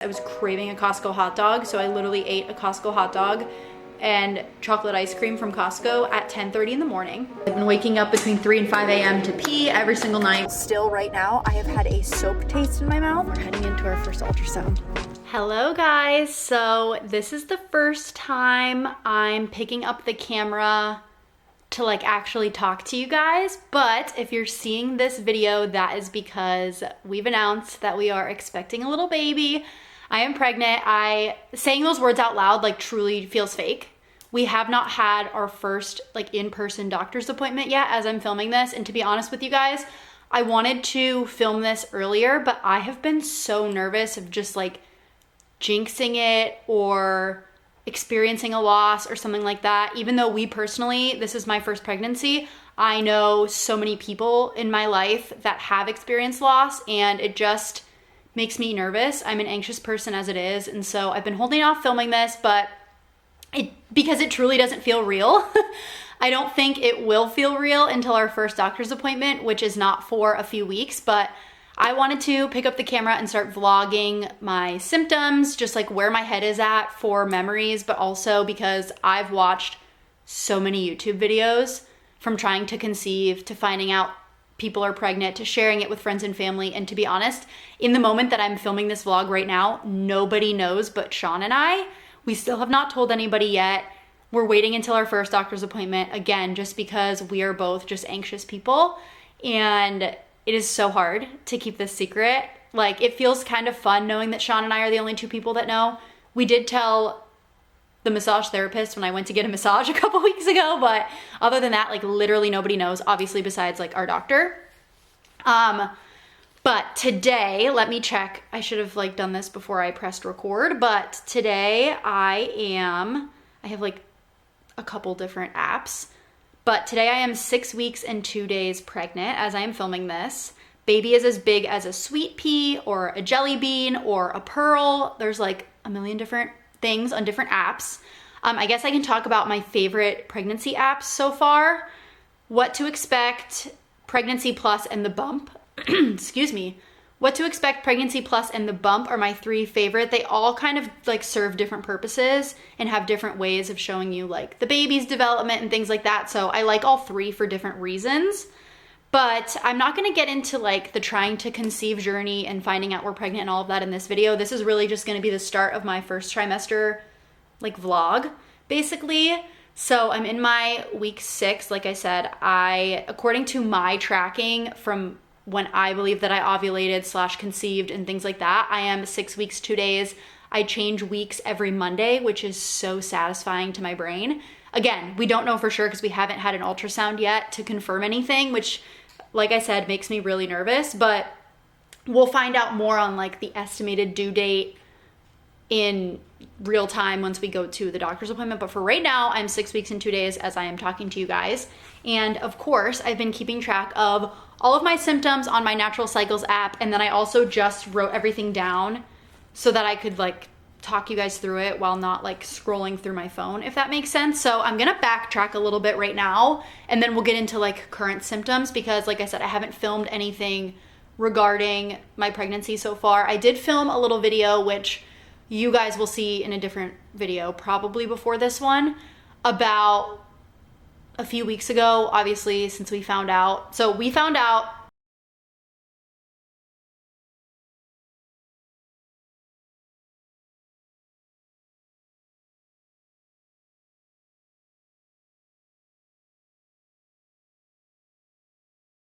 I was craving a Costco hot dog, so I literally ate a Costco hot dog and chocolate ice cream from Costco at 10:30 in the morning. I've been waking up between 3 and 5 a.m. to pee every single night. Still right now, I have had a soap taste in my mouth. We're heading into our first ultrasound. Hello guys, so this is the first time I'm picking up the camera to like actually talk to you guys, but if you're seeing this video, that is because we've announced that we are expecting a little baby. I am pregnant. Saying those words out loud like truly feels fake. We have not had our first like in-person doctor's appointment yet as I'm filming this, and to be honest with you guys, I wanted to film this earlier, but I have been so nervous of just like jinxing it or experiencing a loss or something like that. Even though this is my first pregnancy, I know so many people in my life that have experienced loss, and it just makes me nervous. I'm an anxious person as it is, and so I've been holding off filming this, but because it truly doesn't feel real. I don't think it will feel real until our first doctor's appointment, which is not for a few weeks, but I wanted to pick up the camera and start vlogging my symptoms, just like where my head is at for memories, but also because I've watched so many YouTube videos from trying to conceive to finding out people are pregnant to sharing it with friends and family. And to be honest, in the moment that I'm filming this vlog right now, nobody knows but Sean and I. We still have not told anybody yet. We're waiting until our first doctor's appointment, again, just because we are both just anxious people. And it is so hard to keep this secret. Like, it feels kind of fun knowing that Sean and I are the only two people that know. We did tell the massage therapist when I went to get a massage a couple weeks ago, but other than that, like literally nobody knows, obviously, besides like our doctor. But today, let me check. I should have like done this before I pressed record, but today I have like a couple different apps, but today I am 6 weeks and 2 days pregnant as I am filming this. Baby is as big as a sweet pea or a jelly bean or a pearl. There's like a million different things on different apps. I guess I can talk about my favorite pregnancy apps so far. What to Expect, Pregnancy Plus, and The Bump. Excuse me. What to Expect, Pregnancy Plus, and The Bump are my three favorite. They all kind of like serve different purposes and have different ways of showing you like the baby's development and things like that. So I like all three for different reasons. But I'm not going to get into like the trying to conceive journey and finding out we're pregnant and all of that in this video. This is really just going to be the start of my first trimester like vlog, basically. So I'm in my week 6. Like I said, according to my tracking from when I believe that I ovulated / conceived and things like that, I am 6 weeks, 2 days. I change weeks every Monday, which is so satisfying to my brain. Again, we don't know for sure because we haven't had an ultrasound yet to confirm anything, which, like I said, makes me really nervous, but we'll find out more on like the estimated due date in real time once we go to the doctor's appointment. But for right now, I'm 6 weeks and 2 days as I am talking to you guys. And of course, I've been keeping track of all of my symptoms on my Natural Cycles app. And then I also just wrote everything down so that I could like talk you guys through it while not like scrolling through my phone, if that makes sense. So I'm gonna backtrack a little bit right now, and then we'll get into like current symptoms because like I said, I haven't filmed anything regarding my pregnancy so far. I did film a little video, which you guys will see in a different video, probably before this one, about a few weeks ago, obviously, since we found out. So we found out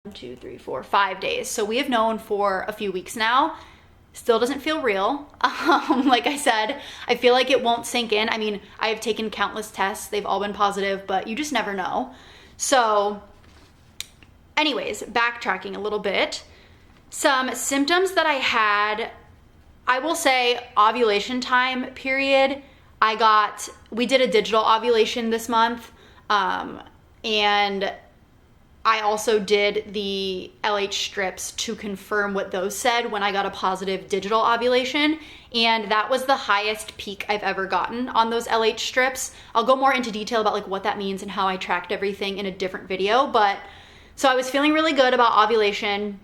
one, two, three, four, 5 days. So we have known for a few weeks now. Still doesn't feel real. Like I said, I feel like it won't sink in. I mean, I have taken countless tests. They've all been positive, but you just never know. So anyways, backtracking a little bit. Some symptoms that I had, I will say ovulation time period. We did a digital ovulation this month. And I also did the LH strips to confirm what those said when I got a positive digital ovulation, and that was the highest peak I've ever gotten on those LH strips. I'll go more into detail about like what that means and how I tracked everything in a different video, but so I was feeling really good about ovulation.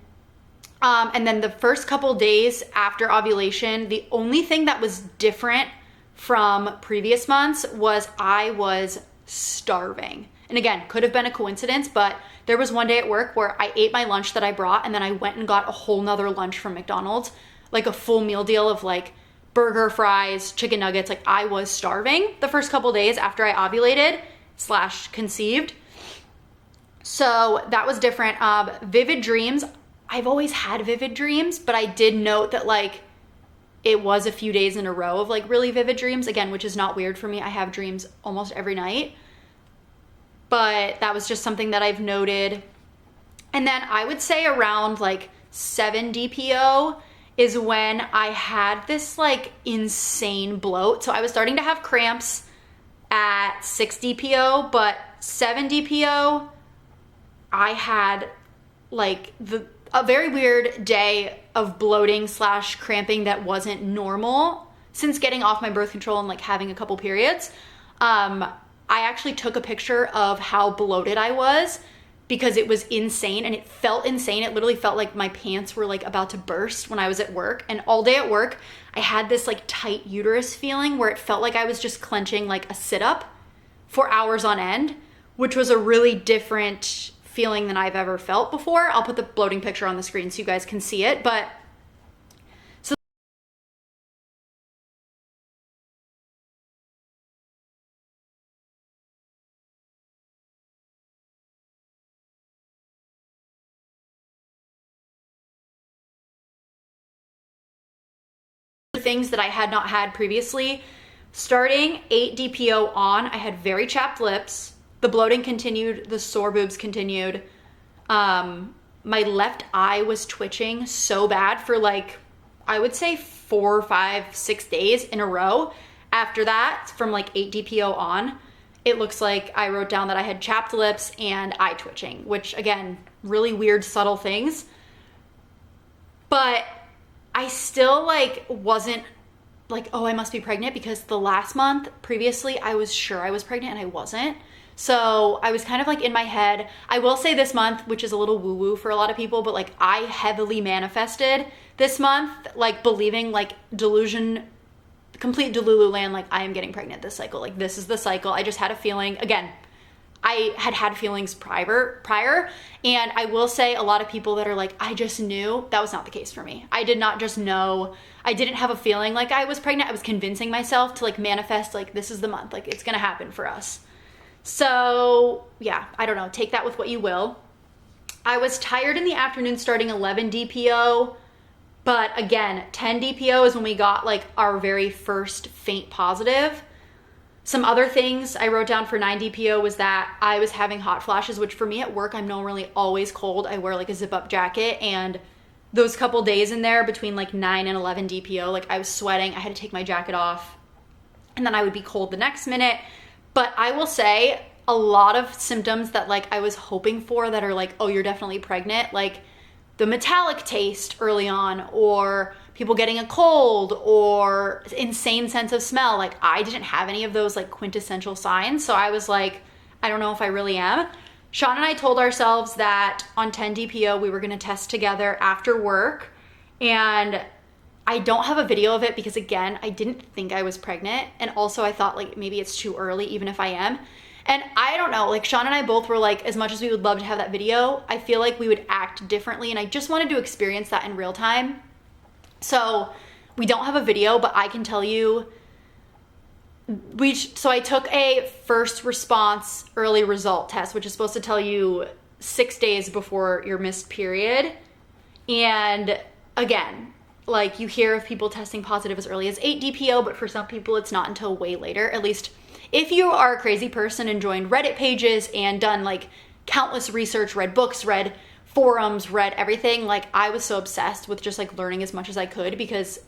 And then the first couple days after ovulation, the only thing that was different from previous months was I was starving. And again, could have been a coincidence, but there was one day at work where I ate my lunch that I brought, and then I went and got a whole nother lunch from McDonald's, like a full meal deal of like burger, fries, chicken nuggets. Like I was starving the first couple days after I ovulated / conceived. So that was different. Vivid dreams. I've always had vivid dreams, but I did note that like it was a few days in a row of like really vivid dreams, again, which is not weird for me. I have dreams almost every night, but that was just something that I've noted. And then I would say around like 7 DPO is when I had this like insane bloat. So I was starting to have cramps at 6 DPO, but 7 DPO, I had like a very weird day of bloating / cramping that wasn't normal since getting off my birth control and like having a couple periods. I actually took a picture of how bloated I was because it was insane, and it felt insane. It literally felt like my pants were like about to burst when I was at work. And all day at work, I had this like tight uterus feeling where it felt like I was just clenching like a sit-up for hours on end, which was a really different feeling than I've ever felt before. I'll put the bloating picture on the screen so you guys can see it. But so things that I had not had previously. Starting 8 DPO on, I had very chapped lips. The bloating continued, the sore boobs continued. My left eye was twitching so bad for like, I would say 4, 5, 6 days in a row. After that, from like 8 DPO on, it looks like I wrote down that I had chapped lips and eye twitching, which again, really weird, subtle things. But I still like wasn't like, oh, I must be pregnant, because the last month previously, I was sure I was pregnant and I wasn't. So I was kind of like in my head. I will say this month, which is a little woo-woo for a lot of people, but like I heavily manifested this month, like believing like delusion, complete Delulu land, like I am getting pregnant this cycle. Like this is the cycle. I just had a feeling, again, I had feelings prior. And I will say a lot of people that are like, I just knew, that was not the case for me. I did not just know. I didn't have a feeling like I was pregnant. I was convincing myself to like manifest, like this is the month, like it's going to happen for us. So yeah, I don't know, take that with what you will. I was tired in the afternoon starting 11 DPO, but again, 10 DPO is when we got like our very first faint positive. Some other things I wrote down for 9 DPO was that I was having hot flashes, which for me at work, I'm normally always cold. I wear like a zip up jacket, and those couple days in there between like 9 and 11 DPO, like I was sweating, I had to take my jacket off, and then I would be cold the next minute. But I will say a lot of symptoms that like I was hoping for that are like, oh, you're definitely pregnant, like the metallic taste early on, or people getting a cold, or insane sense of smell. Like I didn't have any of those like quintessential signs. So I was like, I don't know if I really am. Sean and I told ourselves that on 10 DPO, we were gonna test together after work. And I don't have a video of it because again, I didn't think I was pregnant. And also I thought like maybe it's too early even if I am. And I don't know, like Sean and I both were like, as much as we would love to have that video, I feel like we would act differently. And I just wanted to experience that in real time. So we don't have a video, but I can tell you, so I took a first response early result test, which is supposed to tell you 6 days before your missed period. And again, like you hear of people testing positive as early as 8 DPO, but for some people it's not until way later. At least if you are a crazy person and joined Reddit pages and done like countless research, read books, read forums, read everything, like I was so obsessed with just like learning as much as I could, because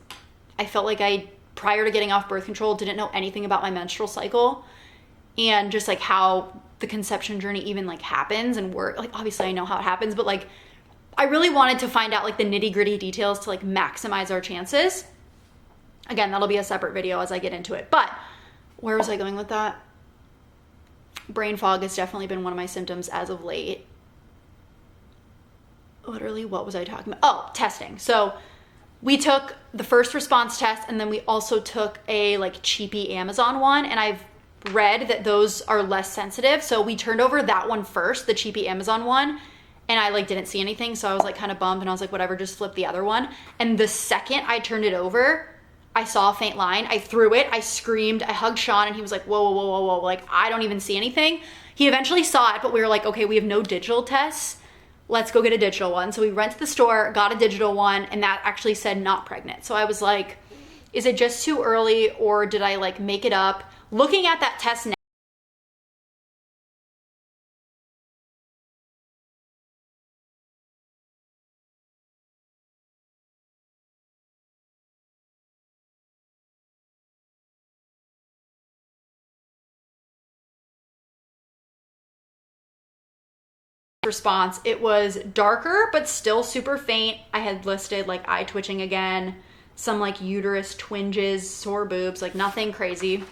I felt like I, prior to getting off birth control, didn't know anything about my menstrual cycle and just like how the conception journey even like happens and work. Like obviously I know how it happens, but like I really wanted to find out like the nitty gritty details to like maximize our chances. Again, that'll be a separate video as I get into it. But where was I going with that? Brain fog has definitely been one of my symptoms as of late. literally, what was I talking about? Oh, testing. So we took the first response test, and then we also took a like cheapy Amazon one, and I've read that those are less sensitive. So we turned over that one first, the cheapy Amazon one, and I like didn't see anything. So I was like kind of bummed, and I was like, whatever, just flip the other one. And the second I turned it over, I saw a faint line. I threw it, I screamed, I hugged Sean, and he was like, whoa, whoa, whoa, whoa, whoa. Like, I don't even see anything. He eventually saw it, but we were like, okay, we have no digital tests. Let's go get a digital one. So we went to the store, got a digital one, and that actually said not pregnant. So I was like, is it just too early, or did I like make it up? Looking at that test now, response, it was darker, but still super faint. I had listed like eye twitching again, some like uterus twinges, sore boobs, like nothing crazy.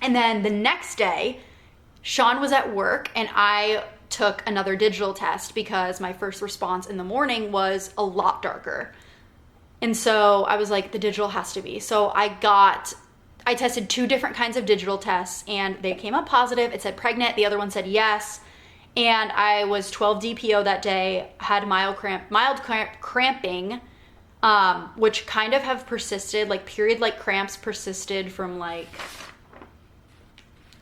And then the next day, Sean was at work and I took another digital test because my first response in the morning was a lot darker. And so I was like, the digital has to be. So I tested 2 different kinds of digital tests and they came up positive. It said pregnant. The other one said yes. And I was 12 DPO that day, had mild cramping, which kind of have persisted, like period-like cramps persisted from like,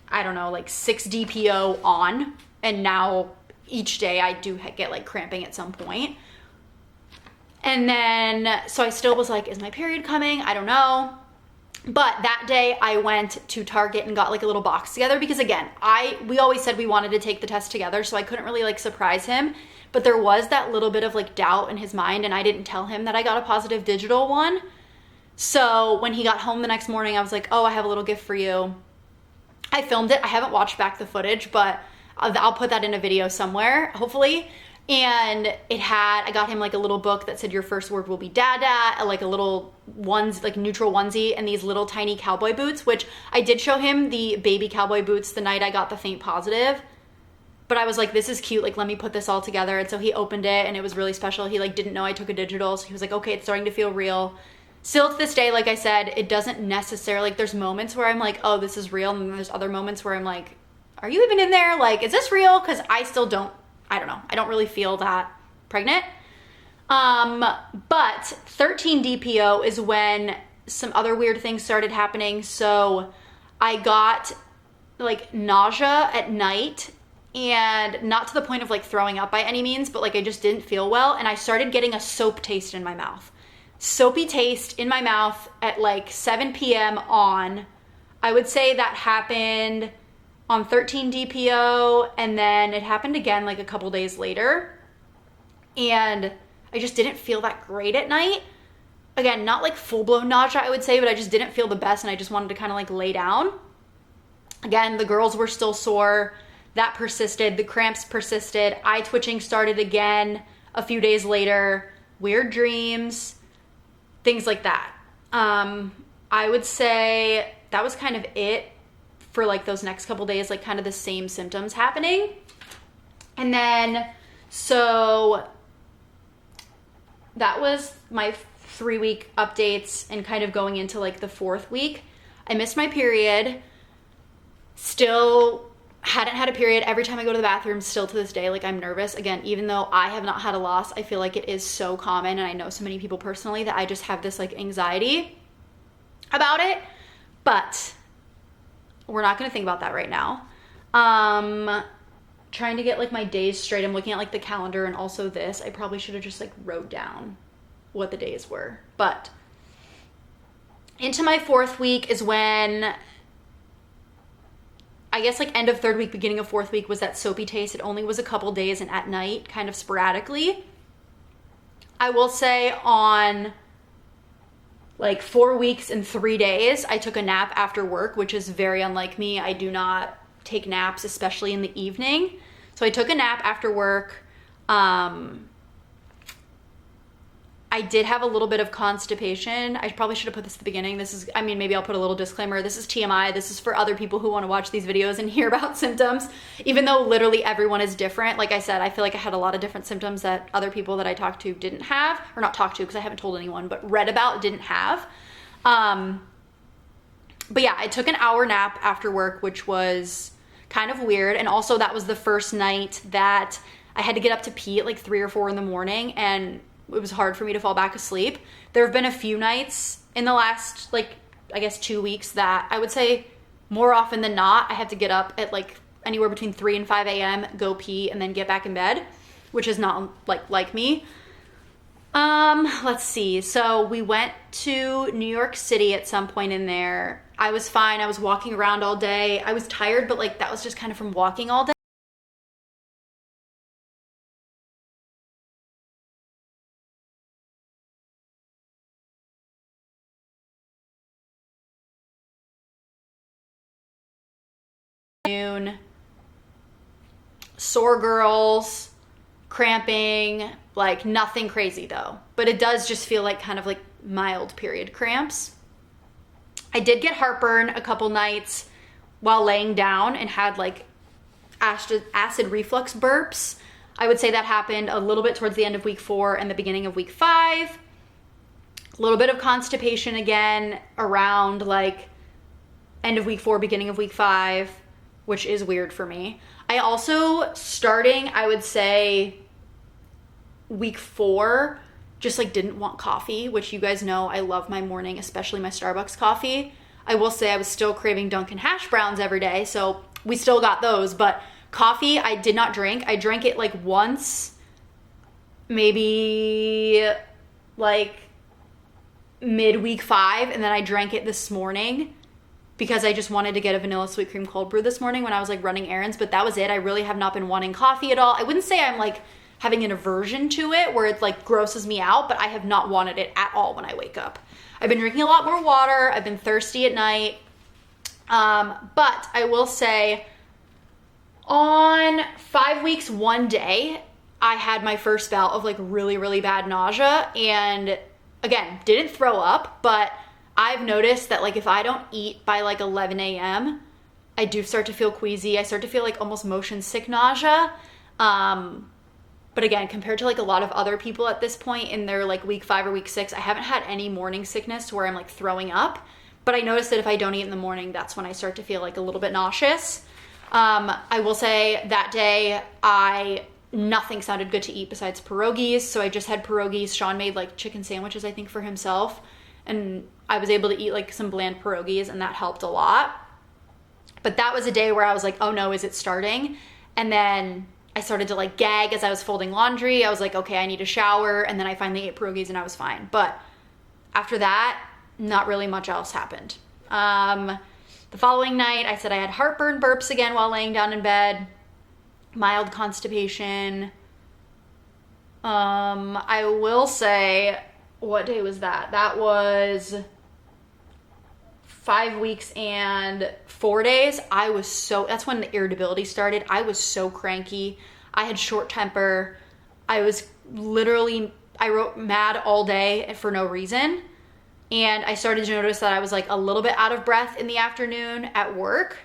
I don't know, like 6 DPO on. And now each day I do get like cramping at some point. And then, so I still was like, is my period coming? I don't know. But that day I went to Target and got like a little box together because again, we always said we wanted to take the test together, so I couldn't really like surprise him. But there was that little bit of like doubt in his mind, and I didn't tell him that I got a positive digital one. So when he got home the next morning, I was like, oh, I have a little gift for you. I filmed it. I haven't watched back the footage, but I'll put that in a video somewhere, hopefully. And I got him like a little book that said your first word will be dada, like a little like neutral onesie, and these little tiny cowboy boots, which I did show him the baby cowboy boots the night I got the faint positive. But I was like, this is cute, like let me put this all together. And so he opened it and it was really special. He like didn't know I took a digital, so he was like, okay, it's starting to feel real. Still to this day, like I said, it doesn't necessarily, like there's moments where I'm like, oh, this is real, and then there's other moments where I'm like, are you even in there? Like, is this real? Because I still don't, I don't know. I don't really feel that pregnant. But 13 DPO is when some other weird things started happening. So I got like nausea at night, and not to the point of like throwing up by any means, but like I just didn't feel well. And I started getting a soap taste in my mouth. Soapy taste in my mouth at like 7 p.m. on. I would say that happened on 13 DPO, and then it happened again like a couple days later, and I just didn't feel that great at night. Again, not like full-blown nausea, I would say, but I just didn't feel the best, and I just wanted to kind of like lay down. Again, the girls were still sore. That persisted. The cramps persisted. Eye twitching started again a few days later. Weird dreams, things like that. I would say that was kind of it for like those next couple days, like kind of the same symptoms happening. And then, so that was my 3-week updates and kind of going into like the 4th week. I missed my period. Still hadn't had a period. Every time I go to the bathroom, still to this day, like I'm nervous. Again, even though I have not had a loss, I feel like it is so common, and I know so many people personally that I just have this like anxiety about it. But we're not going to think about that right now. Trying to get like my days straight. I'm looking at like the calendar, and also this. I probably should have just like wrote down what the days were. But into my 4th week is when, I guess like end of 3rd week, beginning of 4th week was that soapy taste. It only was a couple days and at night, kind of sporadically. I will say on like 4 weeks and 3 days, I took a nap after work, which is very unlike me. I do not take naps, especially in the evening. So I took a nap after work. I did have a little bit of constipation. I probably should have put this at the beginning. This is, I mean, maybe I'll put a little disclaimer. This is TMI. This is for other people who want to watch these videos and hear about symptoms, even though literally everyone is different. Like I said, I feel like I had a lot of different symptoms that other people that I talked to didn't have, or not talked to because I haven't told anyone, but read about didn't have. But yeah, I took an hour nap after work, which was kind of weird. And also that was the first night that I had to get up to pee at like 3 or 4 in the morning, and it was hard for me to fall back asleep. There have been a few nights in the last, like, I guess 2 weeks that I would say more often than not, I had to get up at like anywhere between 3 and 5 a.m., go pee, and then get back in bed, which is not like me. Let's see. So we went to New York City at some point in there. I was fine. I was walking around all day. I was tired, but like that was just kind of from walking all day. Sore girls, cramping, like nothing crazy though. But it does just feel like kind of like mild period cramps. I did get heartburn a couple nights while laying down and had like acid reflux burps. I would say that happened a little bit towards the end of week 4 and the beginning of week 5. A little bit of constipation again around like end of week 4, beginning of week 5, which is weird for me. I also, starting, I would say, week 4, just like didn't want coffee, which you guys know I love my morning, especially my Starbucks coffee. I will say I was still craving Dunkin' hash browns every day, so we still got those, but coffee I did not drink. I drank it like once, maybe like mid-week 5, and then I drank it this morning because I just wanted to get a vanilla sweet cream cold brew this morning when I was like running errands, but that was it. I really have not been wanting coffee at all. I wouldn't say I'm like having an aversion to it where it like grosses me out, but I have not wanted it at all when I wake up. I've been drinking a lot more water. I've been thirsty at night. But I will say on 5 weeks, 1 day, I had my first bout of like really, really bad nausea, and again, didn't throw up, but I've noticed that like if I don't eat by like 11 a.m., I do start to feel queasy. I start to feel like almost motion sick nausea. But again, compared to like a lot of other people at this point in their like week 5 or week 6, I haven't had any morning sickness to where I'm like throwing up. But I noticed that if I don't eat in the morning, that's when I start to feel like a little bit nauseous. I will say that day nothing sounded good to eat besides pierogies. So I just had pierogies. Sean made like chicken sandwiches, I think, for himself. And I was able to eat like some bland pierogies, and that helped a lot. But that was a day where I was like, oh no, is it starting? And then I started to like gag as I was folding laundry. I was like, okay, I need a shower. And then I finally ate pierogies and I was fine. But after that, not really much else happened. The following night, I said I had heartburn, burps again while laying down in bed, mild constipation. I will say, what day was that? That was 5 weeks and 4 days. That's when the irritability started. I was so cranky. I had short temper. I wrote mad all day for no reason. And I started to notice that I was like a little bit out of breath in the afternoon at work.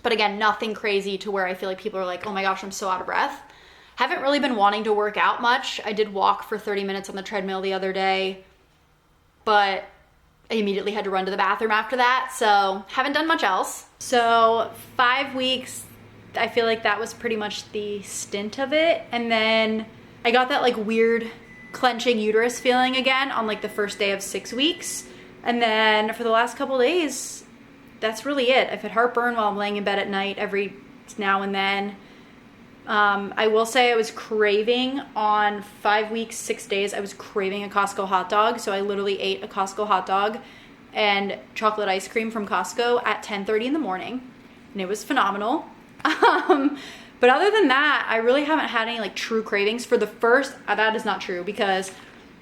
But again, nothing crazy to where I feel like people are like, oh my gosh, I'm so out of breath. Haven't really been wanting to work out much. I did walk for 30 minutes on the treadmill the other day, but I immediately had to run to the bathroom after that. So haven't done much else. So 5 weeks, I feel like that was pretty much the stint of it. And then I got that like weird clenching uterus feeling again on like the first day of 6 weeks. And then for the last couple days, that's really it. I've had heartburn while I'm laying in bed at night every now and then. I will say I was craving on 5 weeks, 6 days, I was craving a Costco hot dog. So I literally ate a Costco hot dog and chocolate ice cream from Costco at 10:30 in the morning. And it was phenomenal. But other than that, I really haven't had any like true cravings for the first, that is not true, because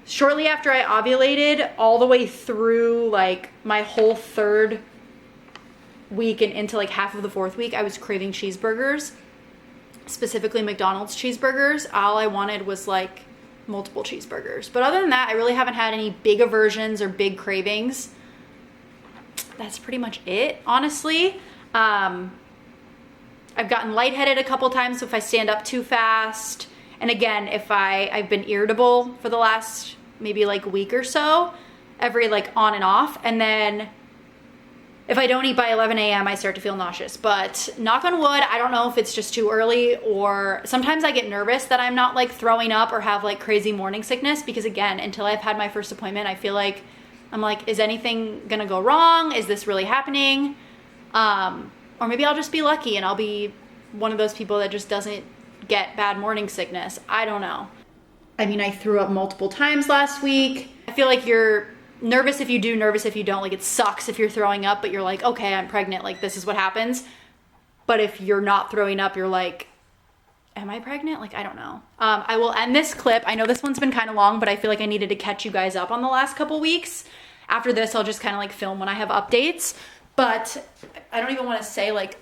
shortly after I ovulated all the way through like my whole 3rd week and into like half of the 4th week, I was craving cheeseburgers, specifically McDonald's cheeseburgers. All I wanted was like multiple cheeseburgers. But other than that, I really haven't had any big aversions or big cravings. That's pretty much it, honestly. I've gotten lightheaded a couple times if I stand up too fast. And again, if I've been irritable for the last maybe like week or so, every like on and off. And then if I don't eat by 11 a.m., I start to feel nauseous. But knock on wood, I don't know if it's just too early, or sometimes I get nervous that I'm not like throwing up or have like crazy morning sickness, because again, until I've had my first appointment, I feel like I'm like, is anything gonna go wrong? Is this really happening? Or maybe I'll just be lucky and I'll be one of those people that just doesn't get bad morning sickness. I don't know. I mean, I threw up multiple times last week. I feel like you're nervous if you do, nervous if you don't. Like, it sucks if you're throwing up, but you're like, okay, I'm pregnant. Like, this is what happens. But if you're not throwing up, you're like, am I pregnant? Like, I don't know. I will end this clip. I know this one's been kind of long, but I feel like I needed to catch you guys up on the last couple weeks. After this, I'll just kind of like film when I have updates. But I don't even want to say like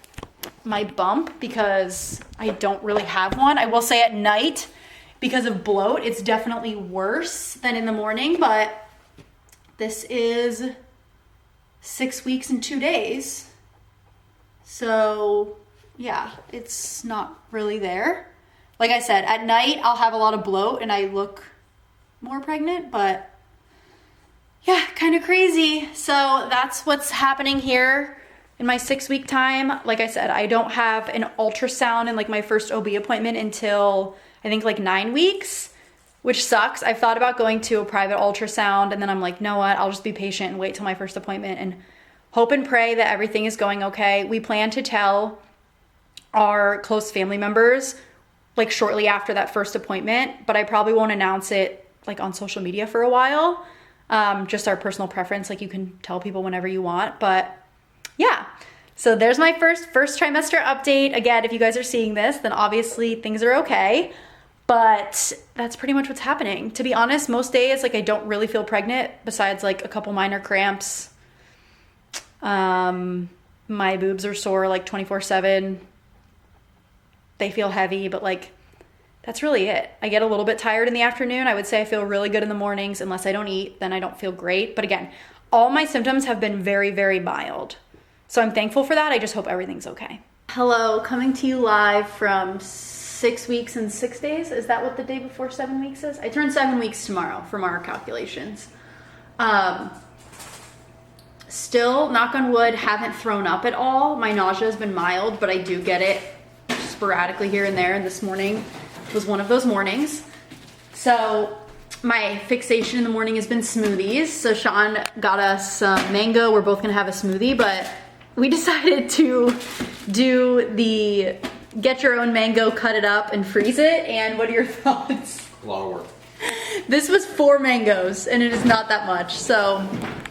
my bump, because I don't really have one. I will say at night, because of bloat, it's definitely worse than in the morning, but this is 6 weeks and 2 days. So yeah, it's not really there. Like I said, at night I'll have a lot of bloat and I look more pregnant, but yeah, kind of crazy. So that's what's happening here in my 6 week time. Like I said, I don't have an ultrasound and like my first OB appointment until I think like 9 weeks. Which sucks. I've thought about going to a private ultrasound, and then I'm like, know what? I'll just be patient and wait till my first appointment and hope and pray that everything is going okay. We plan to tell our close family members like shortly after that first appointment, but I probably won't announce it like on social media for a while. Just our personal preference. Like, you can tell people whenever you want, but yeah. So there's my first trimester update. Again, if you guys are seeing this, then obviously things are okay. But that's pretty much what's happening. To be honest, most days, like, I don't really feel pregnant besides like a couple minor cramps. My boobs are sore like 24/7. They feel heavy, but like, that's really it. I get a little bit tired in the afternoon. I would say I feel really good in the mornings. Unless I don't eat, then I don't feel great. But again, all my symptoms have been very, very mild. So I'm thankful for that. I just hope everything's okay. Hello, coming to you live from 6 weeks and 6 days. Is that what the day before 7 weeks is? I turn 7 weeks tomorrow from our calculations. Still, knock on wood, haven't thrown up at all. My nausea has been mild, but I do get it sporadically here and there. And this morning was one of those mornings. So my fixation in the morning has been smoothies. So Sean got us some mango. We're both gonna have a smoothie, but we decided to do the get your own mango, cut it up, and freeze it. And what are your thoughts? A lot of work. This was 4 mangoes, and it is not that much, so.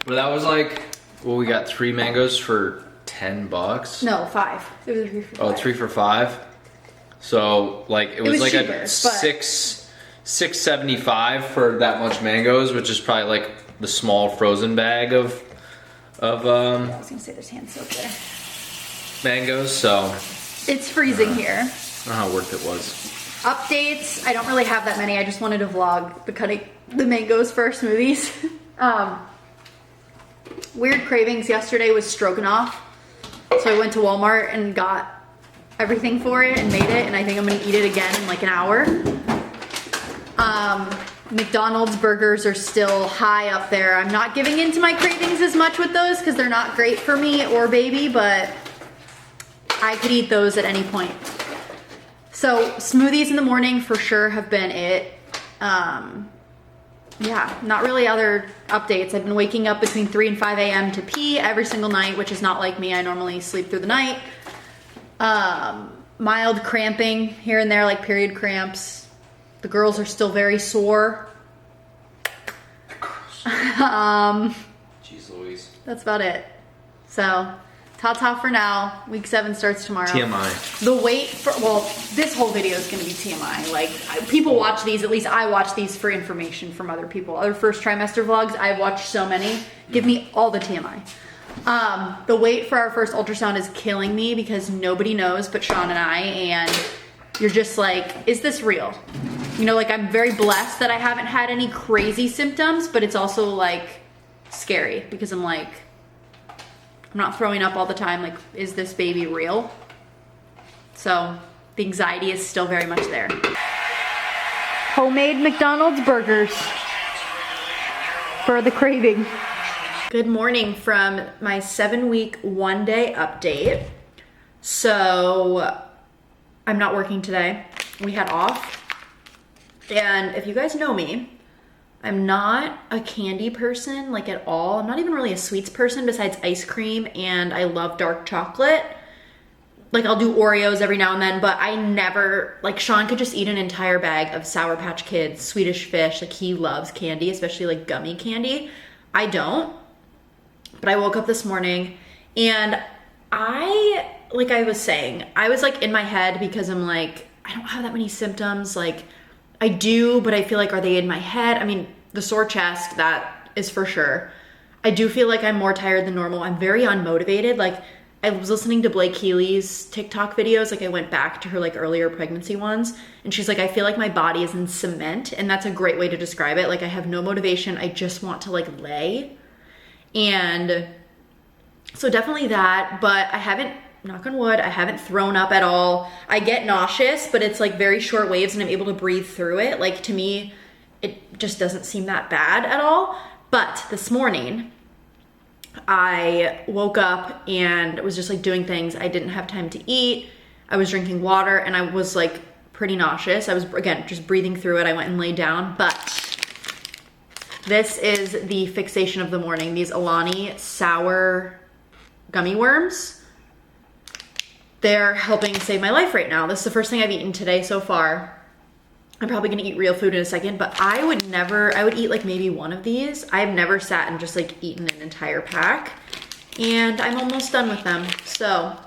But that was like, well, we got 3 mangoes for $10. No, 5. It was 3 for 5. Oh, 3 for 5? So, like, it was like cheaper, a $6.75 for that much mangoes, which is probably like the small frozen bag of I was gonna say there's hand soap there. mangoes, so. It's freezing here. I don't know how worth it was. Updates, I don't really have that many. I just wanted to vlog the cutting the mangoes for our smoothies. Weird cravings. Yesterday was stroganoff. So I went to Walmart and got everything for it and made it, and I think I'm gonna eat it again in like an hour. McDonald's burgers are still high up there. I'm not giving in to my cravings as much with those because they're not great for me or baby, but I could eat those at any point. So smoothies in the morning for sure have been it. Yeah, not really other updates. I've been waking up between 3 and 5 a.m. to pee every single night, which is not like me. I normally sleep through the night. Mild cramping here and there, like period cramps. The girls are still very sore. Jeez Louise. That's about it. So, ta-ta for now. Week 7 starts tomorrow. TMI. The wait for, well, this whole video is gonna be TMI. Like, people watch these, at least I watch these for information from other people. Other first trimester vlogs, I've watched so many. Give me all the TMI. The wait for our first ultrasound is killing me because nobody knows but Sean and I, and you're just like, is this real? You know, like I'm very blessed that I haven't had any crazy symptoms, but it's also like scary because I'm like, I'm not throwing up all the time. Like, is this baby real? So the anxiety is still very much there. Homemade McDonald's burgers for the craving. Good morning from my 7-week, 1-day update. So I'm not working today. We had off. And if you guys know me, I'm not a candy person, like at all. I'm not even really a sweets person besides ice cream, and I love dark chocolate. Like I'll do Oreos every now and then, but I never, like Sean could just eat an entire bag of Sour Patch Kids, Swedish Fish. Like he loves candy, especially like gummy candy. I don't. But I woke up this morning and like I was saying, I was like in my head because I'm like, I don't have that many symptoms. Like I do, but I feel like, are they in my head? I mean, the sore chest, that is for sure. I do feel like I'm more tired than normal. I'm very unmotivated. Like I was listening to Blake Healy's TikTok videos. Like I went back to her like earlier pregnancy ones, and she's like, I feel like my body is in cement, and that's a great way to describe it. Like I have no motivation. I just want to like lay. And so definitely that, but I haven't, knock on wood, I haven't thrown up at all. I get nauseous, but it's like very short waves and I'm able to breathe through it. Like to me, it just doesn't seem that bad at all. But this morning, I woke up and was just like doing things. I didn't have time to eat. I was drinking water and I was like pretty nauseous. I was, again, just breathing through it. I went and laid down, but this is the fixation of the morning. These Alani sour gummy worms. They're helping save my life right now. This is the first thing I've eaten today so far. I'm probably gonna eat real food in a second, but I would eat like maybe one of these. I've never sat and just like eaten an entire pack, and I'm almost done with them. So,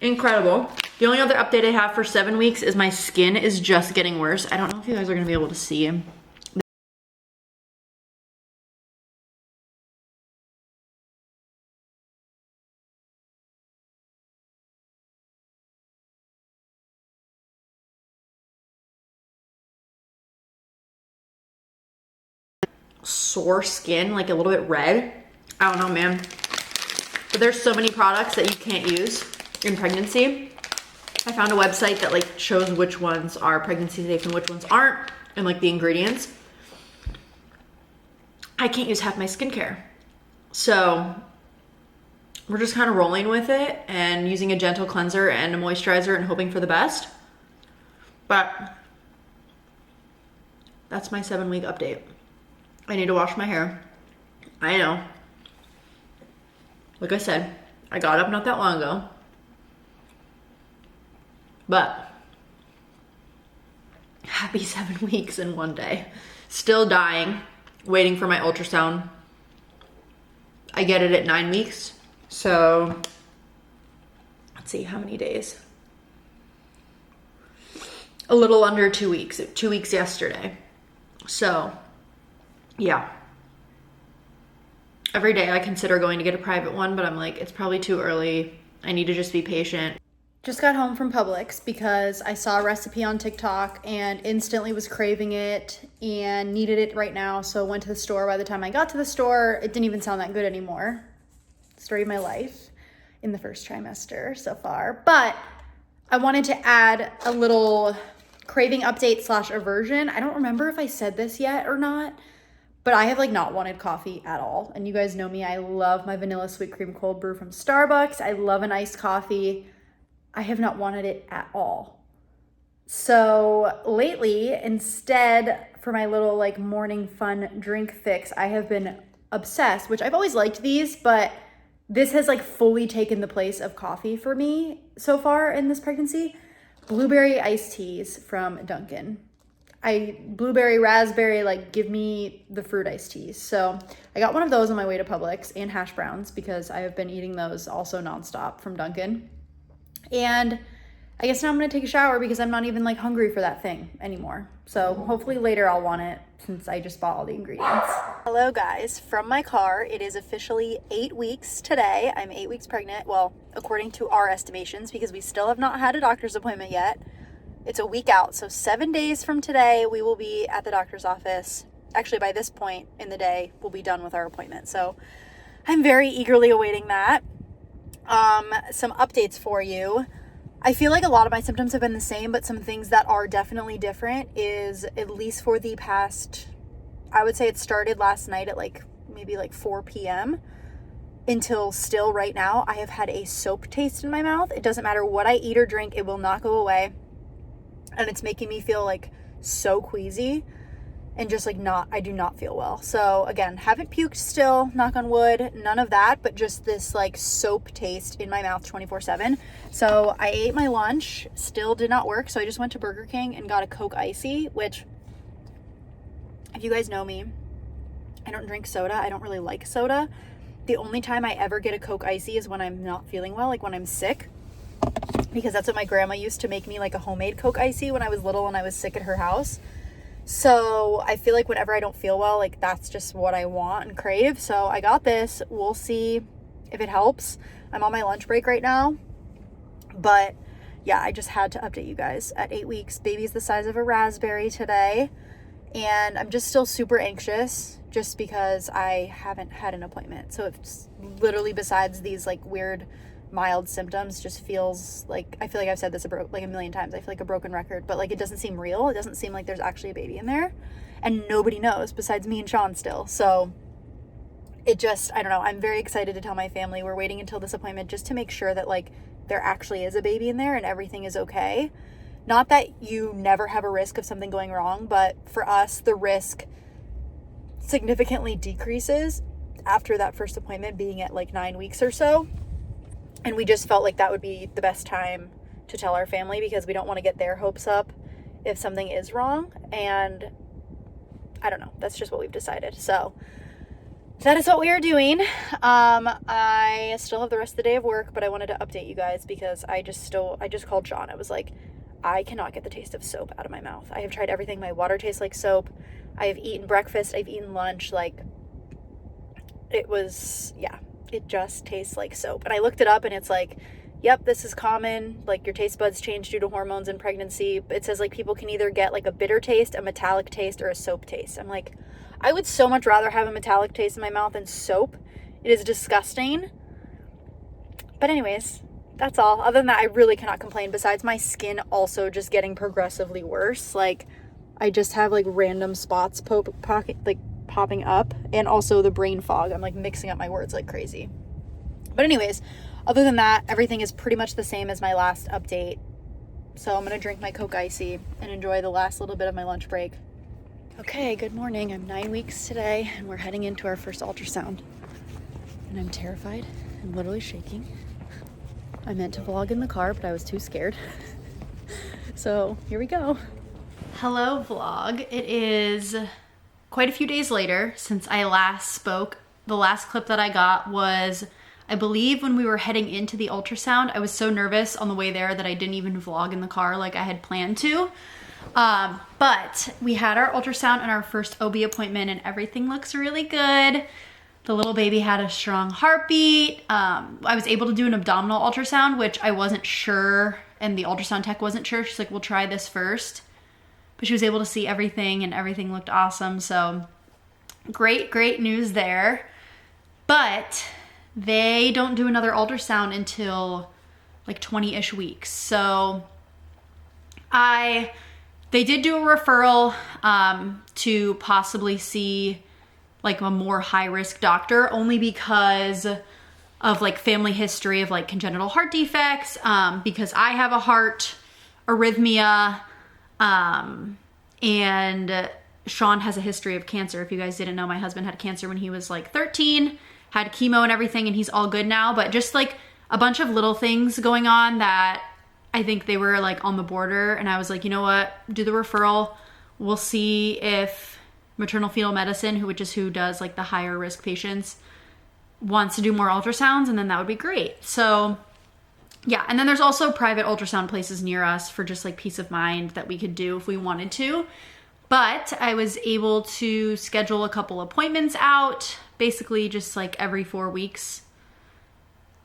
incredible. The only other update I have for 7 weeks is my skin is just getting worse. I don't know if you guys are gonna be able to see. Sore skin, like a little bit red. I don't know, man. But there's so many products that you can't use in pregnancy. I found a website that like shows which ones are pregnancy safe and which ones aren't, and like the ingredients. I can't use half my skincare. So we're just kind of rolling with it and using a gentle cleanser and a moisturizer and hoping for the best. But that's my 7-week update. I need to wash my hair. I know. Like I said, I got up not that long ago. But happy 7 weeks in 1 day. Still dying, waiting for my ultrasound. I get it at 9 weeks. So let's see, how many days? A little under 2 weeks. 2 weeks yesterday. So yeah. Every day I consider going to get a private one, but I'm like, it's probably too early. I need to just be patient. Just got home from Publix because I saw a recipe on TikTok and instantly was craving it and needed it right now. So went to the store. By the time I got to the store, it didn't even sound that good anymore. Story of my life in the first trimester so far. But I wanted to add a little craving update / aversion. I don't remember if I said this yet or not, but I have like not wanted coffee at all. And you guys know me, I love my vanilla sweet cream cold brew from Starbucks. I love an iced coffee. I have not wanted it at all. So lately, instead, for my little like morning fun drink fix, I have been obsessed, which I've always liked these, but this has like fully taken the place of coffee for me so far in this pregnancy. Blueberry iced teas from Dunkin'. Blueberry, raspberry, like give me the fruit iced teas. So I got one of those on my way to Publix, and hash browns because I have been eating those also nonstop from Dunkin'. And I guess now I'm gonna take a shower because I'm not even like hungry for that thing anymore. So hopefully later I'll want it since I just bought all the ingredients. Hello guys, from my car. It is officially 8 weeks today. I'm 8 weeks pregnant. Well, according to our estimations, because we still have not had a doctor's appointment yet. It's a week out. So 7 days from today, we will be at the doctor's office. Actually, by this point in the day, we'll be done with our appointment. So I'm very eagerly awaiting that. Some updates for you. I feel like a lot of my symptoms have been the same, but some things that are definitely different is, at least for the past, I would say it started last night at maybe 4 p.m. until still right now, I have had a soap taste in my mouth. It doesn't matter what I eat or drink, it will not go away. And it's making me feel so queasy and just I do not feel well. So again, haven't puked still, knock on wood, none of that, but just this soap taste in my mouth 24/7. So I ate my lunch, still did not work. So I just went to Burger King and got a Coke Icy, which, if you guys know me, I don't drink soda. I don't really like soda. The only time I ever get a Coke Icy is when I'm not feeling well, when I'm sick, because that's what my grandma used to make me, a homemade Coke Icy when I was little and I was sick at her house. So I feel whenever I don't feel well, that's just what I want and crave. So I got this. We'll see if it helps. I'm on my lunch break right now. But yeah, I just had to update you guys. At 8 weeks, baby's the size of a raspberry today. And I'm just still super anxious just because I haven't had an appointment. So it's literally, besides these weird mild symptoms, just feels I feel I've said this a million times. I feel like a broken record, but it doesn't seem real. It doesn't seem like there's actually a baby in there, and nobody knows besides me and Sean still. So it just, I don't know. I'm very excited to tell my family we're waiting until this appointment just to make sure that there actually is a baby in there and everything is okay. Not that you never have a risk of something going wrong, but for us, the risk significantly decreases after that first appointment being at 9 weeks or so. And we just felt that would be the best time to tell our family, because we don't want to get their hopes up if something is wrong. And I don't know, that's just what we've decided. So that is what we are doing. I still have the rest of the day of work, but I wanted to update you guys because I just called Sean. I was I cannot get the taste of soap out of my mouth. I have tried everything. My water tastes like soap. I have eaten breakfast. I've eaten lunch. It just tastes like soap. And I looked it up and it's yep, this is common. Your taste buds change due to hormones in pregnancy. It says people can either get a bitter taste, a metallic taste, or a soap taste. I'm I would so much rather have a metallic taste in my mouth than soap. It is disgusting. But anyways, that's all. Other than that, I really cannot complain. Besides my skin also just getting progressively worse. I just have random spots popping up, and also the brain fog. I'm mixing up my words like crazy. But anyways, other than that, everything is pretty much the same as my last update. So I'm gonna drink my Coke Icy and enjoy the last little bit of my lunch break. Okay, good morning. I'm 9 weeks today and we're heading into our first ultrasound. And I'm terrified. I'm literally shaking. I meant to vlog in the car, but I was too scared. So here we go. Hello vlog. It is quite a few days later since I last spoke. The last clip that I got was, I believe, when we were heading into the ultrasound. I was so nervous on the way there that I didn't even vlog in the car like I had planned to. But we had our ultrasound and our first OB appointment and everything looks really good. The little baby had a strong heartbeat. I was able to do an abdominal ultrasound, which I wasn't sure, and the ultrasound tech wasn't sure. She's we'll try this first. But she was able to see everything and everything looked awesome. So great news there. But they don't do another ultrasound until 20-ish weeks. So they did do a referral to possibly see a more high-risk doctor, only because of family history of congenital heart defects, because I have a heart arrhythmia, and Sean has a history of cancer. If you guys didn't know, my husband had cancer when he was 13, had chemo and everything, and he's all good now. But just a bunch of little things going on that I think they were on the border. And I was you know what, do the referral. We'll see if maternal fetal medicine, which is who does the higher risk patients, wants to do more ultrasounds, and then that would be great. So yeah, and then there's also private ultrasound places near us for just peace of mind that we could do if we wanted to. But I was able to schedule a couple appointments out, basically just every 4 weeks.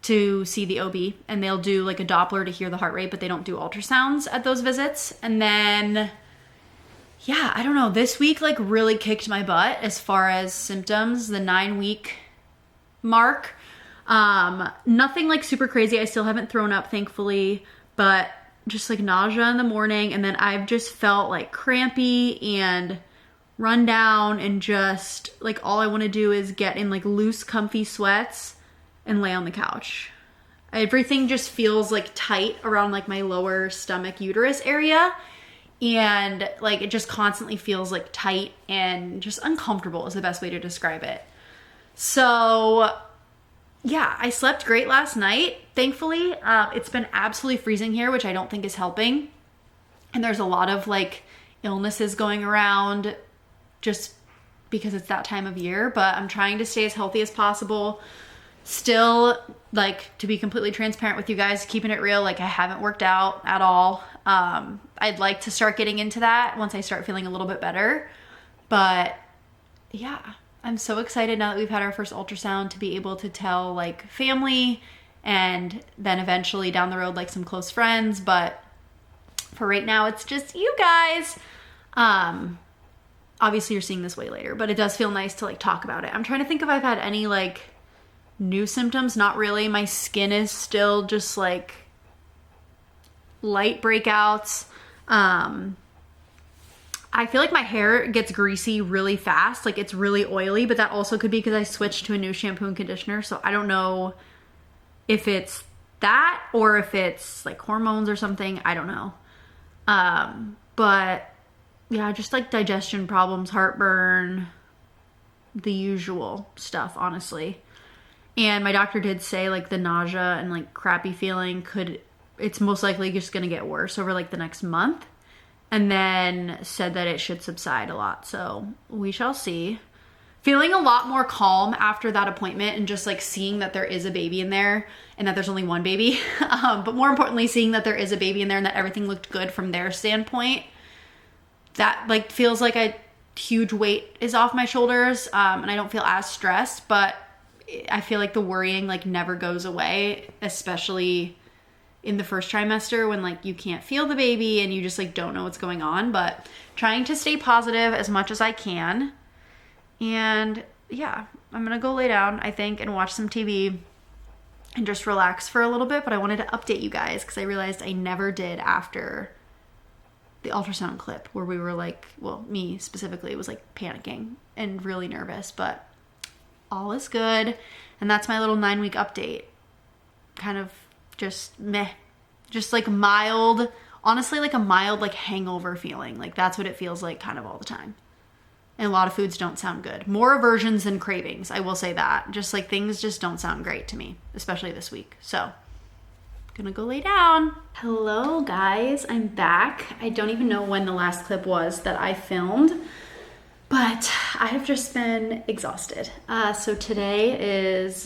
to see the OB, and they'll do like a Doppler to hear the heart rate, but they don't do ultrasounds at those visits. And then, yeah, I don't know. This week like really kicked my butt as far as symptoms, the 9-week mark. Nothing like super crazy. I still haven't thrown up, thankfully, but just like nausea in the morning. And then I've just felt like crampy and run down, and just like all I want to do is get in like loose, comfy sweats and lay on the couch. Everything just feels like tight around like my lower stomach uterus area. And like it just constantly feels like tight and just uncomfortable is the best way to describe it. So yeah, I slept great last night, thankfully. It's been absolutely freezing here, which I don't think is helping. And there's a lot of like illnesses going around just because it's that time of year, but I'm trying to stay as healthy as possible. Still, like, to be completely transparent with you guys, keeping it real, like I haven't worked out at all. I'd like to start getting into that once I start feeling a little bit better. But yeah, I'm so excited now that we've had our first ultrasound to be able to tell like family, and then eventually down the road like some close friends. But for right now, it's just you guys. Obviously you're seeing this way later, but it does feel nice to like talk about it. I'm trying to think if I've had any like new symptoms. Not really. My skin is still just like light breakouts. I feel like my hair gets greasy really fast. Like it's really oily, but that also could be because I switched to a new shampoo and conditioner. So I don't know if it's that or if it's like hormones or something. I don't know. But yeah, just like digestion problems, heartburn, the usual stuff, honestly. And my doctor did say like the nausea and like crappy feeling it's most likely just going to get worse over like the next month. And then said that it should subside a lot. So we shall see. Feeling a lot more calm after that appointment, and just like seeing that there is a baby in there and that there's only one baby. But more importantly, seeing that there is a baby in there and that everything looked good from their standpoint. That like feels like a huge weight is off my shoulders. And I don't feel as stressed, but I feel like the worrying like never goes away, especially in the first trimester when like you can't feel the baby and you just like don't know what's going on. But trying to stay positive as much as I can. And yeah, I'm gonna go lay down, I think, and watch some TV and just relax for a little bit. But I wanted to update you guys because I realized I never did after the ultrasound clip where we were like, well, me specifically was like panicking and really nervous, but all is good. And that's my little 9-week update. Kind of just meh, just like mild, honestly, like a mild like hangover feeling. Like that's what it feels like kind of all the time. And a lot of foods don't sound good. More aversions than cravings, I will say that. Just like things just don't sound great to me, especially this week. So gonna go lay down. Hello guys, I'm back. I don't even know when the last clip was that I filmed, but I have just been exhausted. So today is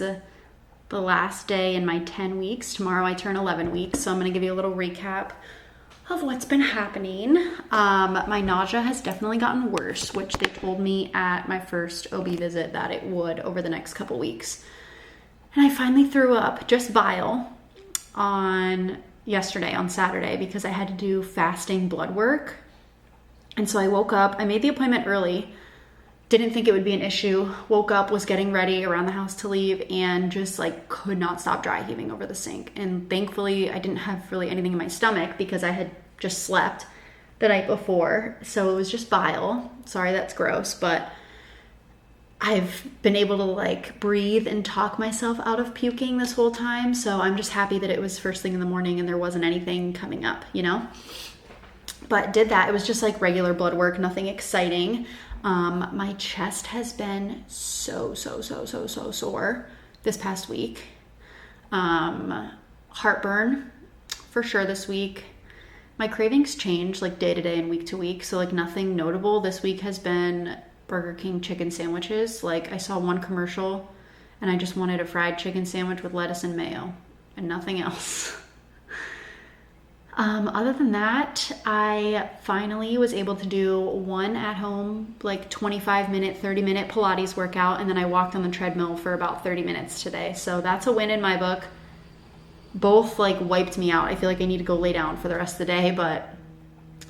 the last day in my 10 weeks. Tomorrow I turn 11 weeks, so I'm gonna give you a little recap of what's been happening. My nausea has definitely gotten worse, which they told me at my first OB visit that it would over the next couple weeks. And I finally threw up, just bile, on Saturday, because I had to do fasting blood work. And so I woke up, I made the appointment early, didn't think it would be an issue, woke up, was getting ready around the house to leave, and just like could not stop dry heaving over the sink. And thankfully I didn't have really anything in my stomach because I had just slept the night before. So it was just bile. Sorry, that's gross, but I've been able to like breathe and talk myself out of puking this whole time. So I'm just happy that it was first thing in the morning and there wasn't anything coming up, you know? But did that. It was just like regular blood work, nothing exciting. My chest has been so sore this past week. Heartburn for sure this week. My cravings change like day to day and week to week. So like nothing notable. This week has been Burger King chicken sandwiches. Like I saw one commercial and I just wanted a fried chicken sandwich with lettuce and mayo and nothing else. Other than that, I finally was able to do one at home, like 25-minute, 30-minute Pilates workout. And then I walked on the treadmill for about 30 minutes today. So that's a win in my book. both like wiped me out. I feel like I need to go lay down for the rest of the day, but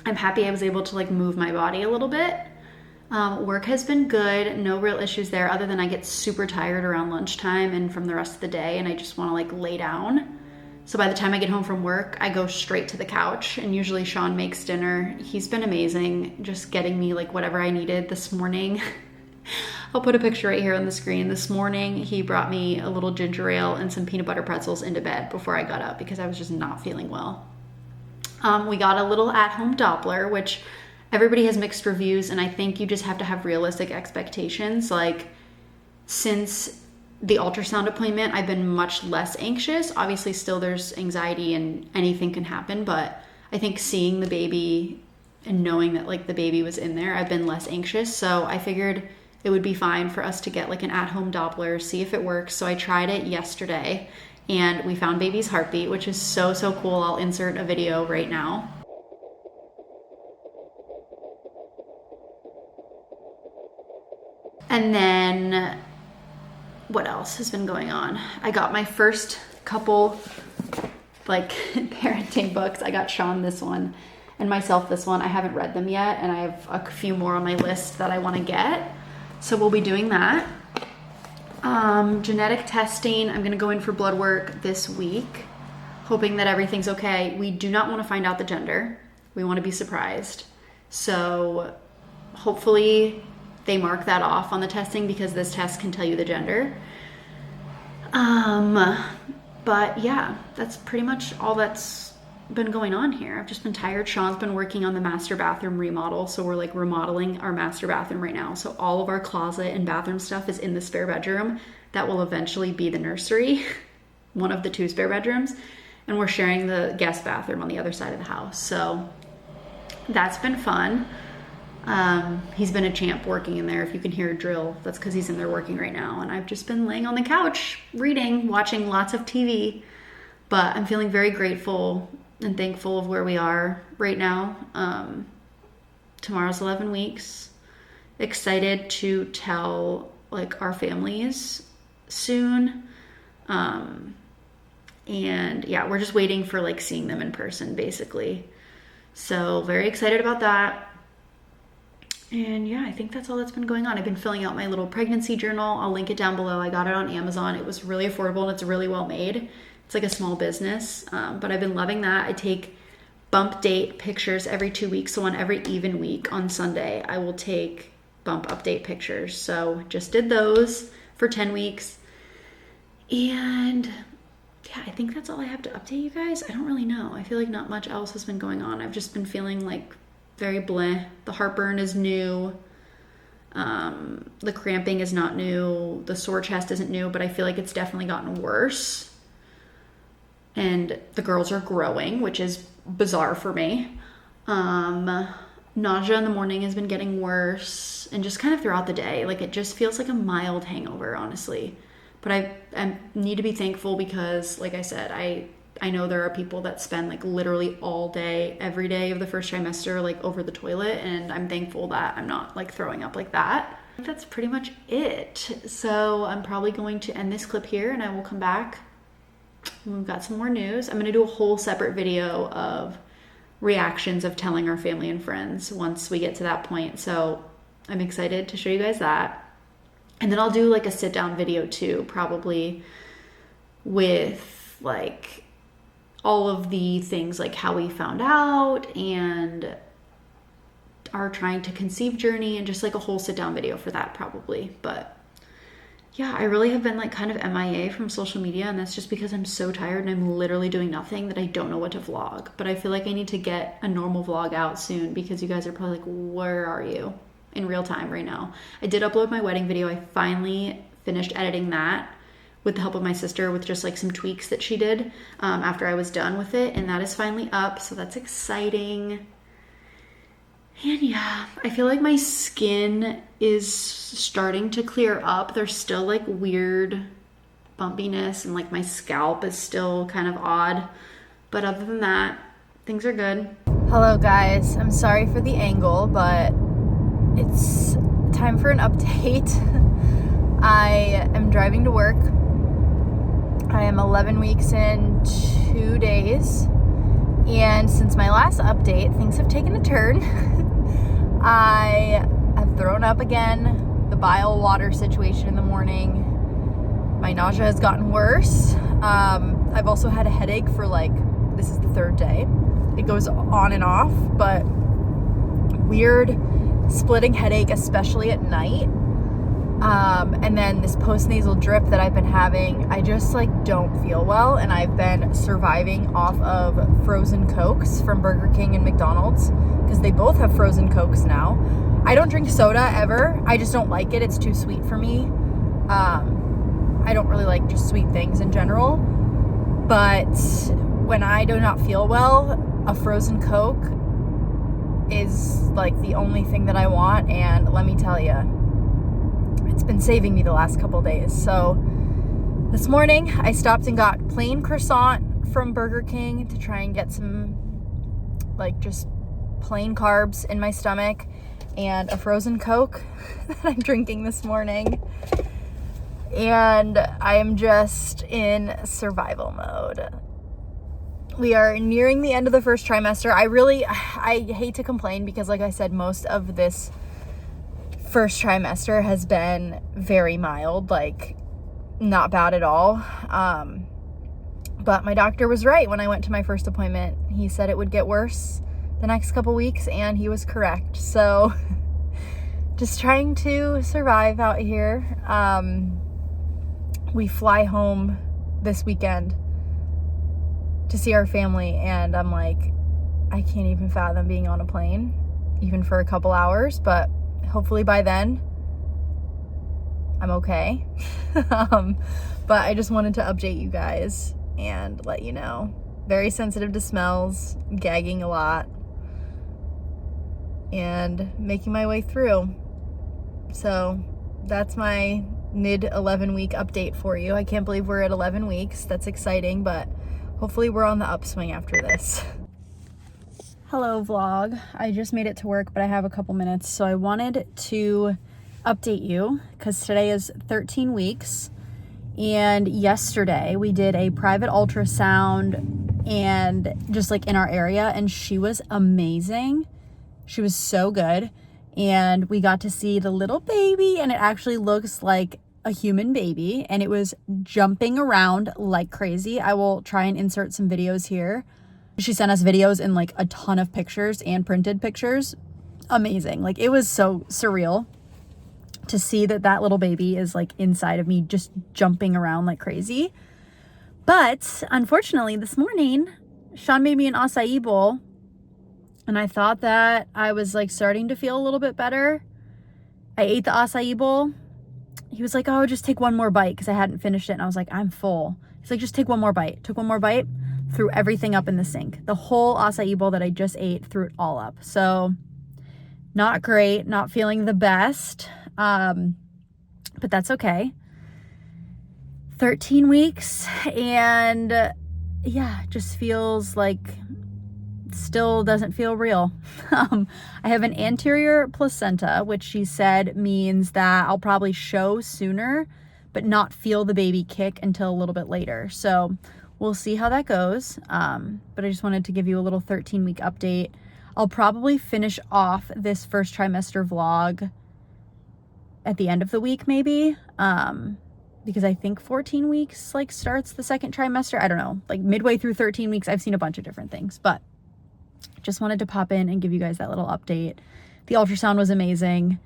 I'm happy I was able to like move my body a little bit. Work has been good, no real issues there other than I get super tired around lunchtime and from the rest of the day, and I just want to like lay down. So by the time I get home from work, I go straight to the couch, and usually Sean makes dinner. He's been amazing, just getting me like whatever I needed this morning. I'll put a picture right here on the screen. This morning, he brought me a little ginger ale and some peanut butter pretzels into bed before I got up because I was just not feeling well. We got a little at-home Doppler, which everybody has mixed reviews, and I think you just have to have realistic expectations. Like, since the ultrasound appointment, I've been much less anxious. Obviously, still there's anxiety and anything can happen, but I think seeing the baby and knowing that like the baby was in there, I've been less anxious. So I figured it would be fine for us to get like an at-home Doppler, see if it works. So I tried it yesterday, and we found baby's heartbeat, which is so cool. I'll insert a video right now. And then what else has been going on? I got my first couple like parenting books. I got Sean this one and myself this one. I haven't read them yet, and I have a few more on my list that I want to get. So we'll be doing that. Genetic testing, I'm going to go in for blood work this week, hoping that everything's okay. We do not want to find out the gender. We want to be surprised. So hopefully they mark that off on the testing because this test can tell you the gender. But yeah, that's pretty much all that's been going on here. I've just been tired. Sean's been working on the master bathroom remodel, so we're like remodeling our master bathroom right now. So all of our closet and bathroom stuff is in the spare bedroom that will eventually be the nursery, one of the 2 spare bedrooms, and we're sharing the guest bathroom on the other side of the house. So that's been fun. He's been a champ working in there. If you can hear a drill, that's because he's in there working right now. And I've just been laying on the couch, reading, watching lots of TV. But I'm feeling very grateful and thankful of where we are right now. Tomorrow's 11 weeks. Excited to tell like our families soon. And yeah, we're just waiting for like seeing them in person basically. So very excited about that. And yeah, I think that's all that's been going on. I've been filling out my little pregnancy journal. I'll link it down below. I got it on Amazon. It was really affordable and it's really well made. It's like a small business, but I've been loving that. I take bump date pictures every 2 weeks. So on every even week on Sunday, I will take bump update pictures. So just did those for 10 weeks. And yeah, I think that's all I have to update you guys. I don't really know. I feel like not much else has been going on. I've just been feeling like very bleh. The heartburn is new. The cramping is not new. The sore chest isn't new, but I feel like it's definitely gotten worse. And the girls are growing, which is bizarre for me. Nausea in the morning has been getting worse, and just kind of throughout the day. Like it just feels like a mild hangover, honestly. But I need to be thankful because, like I said, I know there are people that spend like literally all day, every day of the first trimester, like over the toilet. And I'm thankful that I'm not like throwing up like that. That's pretty much it. So I'm probably going to end this clip here and I will come back when we've got some more news. I'm going to do a whole separate video of reactions of telling our family and friends once we get to that point. So I'm excited to show you guys that. And then I'll do like a sit down video too, probably with like all of the things like how we found out and our trying to conceive journey, and just like a whole sit down video for that probably. But yeah, I really have been like kind of MIA from social media, and that's just because I'm so tired and I'm literally doing nothing that I don't know what to vlog. But I feel like I need to get a normal vlog out soon because you guys are probably like, where are you in real time right now? I did upload my wedding video. I finally finished editing that with the help of my sister with just like some tweaks that she did after I was done with it, and that is finally up, so that's exciting. And yeah, I feel like my skin is starting to clear up. There's still like weird bumpiness and like my scalp is still kind of odd, but other than that, things are good. Hello guys, I'm sorry for the angle, but it's time for an update. I am driving to work. I am 11 weeks in 2 days, and since my last update, things have taken a turn. I have thrown up again, the bile water situation in the morning. My nausea has gotten worse. I've also had a headache for this is the 3rd day. It goes on and off, but weird splitting headache, especially at night. And then this postnasal drip that I've been having, I just don't feel well, and I've been surviving off of frozen Cokes from Burger King and McDonald's, because they both have frozen Cokes now. I don't drink soda ever. I just don't like it. It's too sweet for me. I don't really like just sweet things in general. But when I do not feel well, a frozen Coke is the only thing that I want, and let me tell you, it's been saving me the last couple days. So this morning I stopped and got plain croissant from Burger King to try and get some just plain carbs in my stomach, and a frozen Coke that I'm drinking this morning. And I am just in survival mode. We are nearing the end of the first trimester. I hate to complain because, like I said, most of this first trimester has been very mild, not bad at all. But my doctor was right when I went to my first appointment. He said it would get worse the next couple weeks, and he was correct. So just trying to survive out here. We fly home this weekend to see our family, and I'm I can't even fathom being on a plane, even for a couple hours, but hopefully by then I'm okay. But I just wanted to update you guys and let you know. Very sensitive to smells, gagging a lot, and making my way through. So that's my mid 11 week update for you. I can't believe we're at 11 weeks. That's exciting, but hopefully we're on the upswing after this. Hello vlog. I just made it to work, but I have a couple minutes, so I wanted to update you because today is 13 weeks, and yesterday we did a private ultrasound and just in our area, and she was amazing. She was so good. And we got to see the little baby, and it actually looks like a human baby, and it was jumping around like crazy. I will try and insert some videos here. She sent us videos and a ton of pictures and printed pictures. Amazing. It was so surreal to see that little baby is inside of me, just jumping around like crazy. But unfortunately this morning, Sean made me an acai bowl, and I thought that I was starting to feel a little bit better. I ate the acai bowl. He was like, oh, just take one more bite, because I hadn't finished it. And I was like, I'm full. He's like, just take one more bite. Took one more bite, threw everything up in the sink. The whole acai bowl that I just ate, threw it all up. So not great, not feeling the best, but that's okay. 13 weeks, and yeah, just feels still doesn't feel real. I have an anterior placenta, which she said means that I'll probably show sooner, but not feel the baby kick until a little bit later. So we'll see how that goes. But I just wanted to give you a little 13-week update. I'll probably finish off this first trimester vlog at the end of the week, maybe, because I think 14 weeks starts the second trimester. I don't know, midway through 13 weeks. I've seen a bunch of different things, but just wanted to pop in and give you guys that little update. The ultrasound was amazing,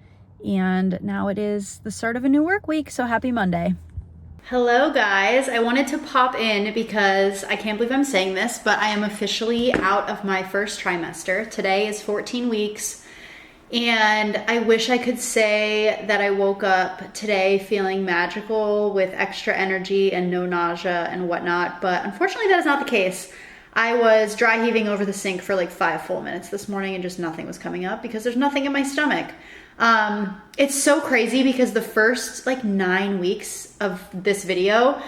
and now it is the start of a new work week, so happy Monday. Hello guys, I wanted to pop in because I can't believe I'm saying this, but I am officially out of my first trimester. Today is 14 weeks, and I wish I could say that I woke up today feeling magical with extra energy and no nausea and whatnot, but unfortunately that is not the case. I was dry heaving over the sink for 5 full minutes this morning, and just nothing was coming up because there's nothing in my stomach. It's so crazy because the first 9 weeks of this video,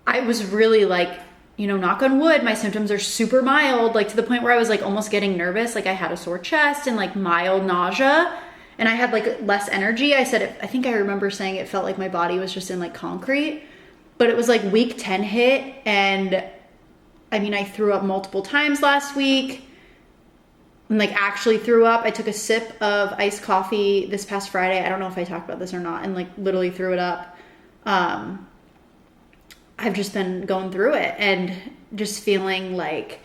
I was really knock on wood, my symptoms are super mild, to the point where I was almost getting nervous. I had a sore chest and mild nausea, and I had less energy. I think I remember saying it felt like my body was just in concrete. but it was like week 10 hit, and I mean, I threw up multiple times last week. And like actually threw up. I took a sip of iced coffee this past Friday. I don't know if I talked about this or not, and like literally threw it up. I've just been going through it and just feeling like